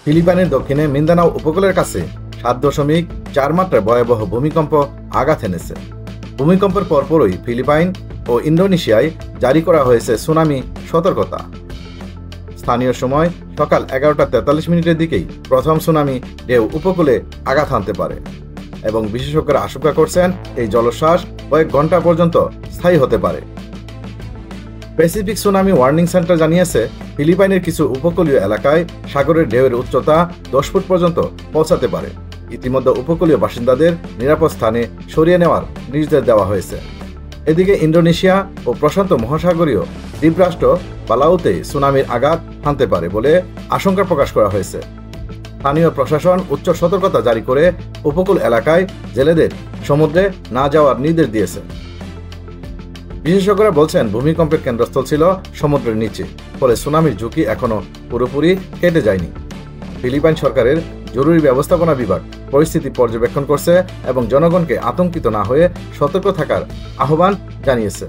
ফিলিপাইনের দক্ষিণে মিন্দানাও উপকূলের কাছে ৭.৪ মাত্রার ভয়াবহ ভূমিকম্প আঘাত এনেছে। ভূমিকম্পের পরপরই ফিলিপাইন ও ইন্দোনেশিয়ায় জারি করা হয়েছে সুনামি সতর্কতা। স্থানীয় সময় সকাল 11:43 দিকেই প্রথম সুনামি ঢেউ উপকূলে আঘাত হানতে পারে এবং বিশেষজ্ঞরা আশঙ্কা করছেন এই জলোচ্ছ্বাস কয়েক ঘন্টা পর্যন্ত স্থায়ী হতে পারে। প্যাসিফিক সুনামি ওয়ার্নিং সেন্টার জানিয়েছে, ফিলিপাইনের কিছু উপকূলীয় এলাকায় সাগরের ঢেউয়ের উচ্চতা 10 ফুট পর্যন্ত পৌঁছাতে পারে। ইতিমধ্যে উপকূলীয় বাসিন্দাদের নিরাপদ স্থানে সরিয়ে নেওয়ার নির্দেশ দেওয়া হয়েছে। এদিকে ইন্দোনেশিয়া ও প্রশান্ত মহাসাগরীয় দ্বীপরাষ্ট্র পালাউতে সুনামির আঘাত হানতে পারে বলে আশঙ্কা প্রকাশ করা হয়েছে। স্থানীয় প্রশাসন উচ্চ সতর্কতা জারি করে উপকূল এলাকায় জেলেদের সমুদ্রে না যাওয়ার নির্দেশ দিয়েছে। বিশেষজ্ঞরা বলছেন, ভূমিকম্পের কেন্দ্রস্থল ছিল সমুদ্রের নিচে, ফলে সুনামির ঝুঁকি এখনো পুরোপুরি কেটে যায়নি। ফিলিপাইন সরকারের জরুরি ব্যবস্থাপনা বিভাগ পরিস্থিতি পর্যবেক্ষণ করছে এবং জনগণকে আতঙ্কিত না হয়ে সতর্ক থাকার আহ্বান জানিয়েছে।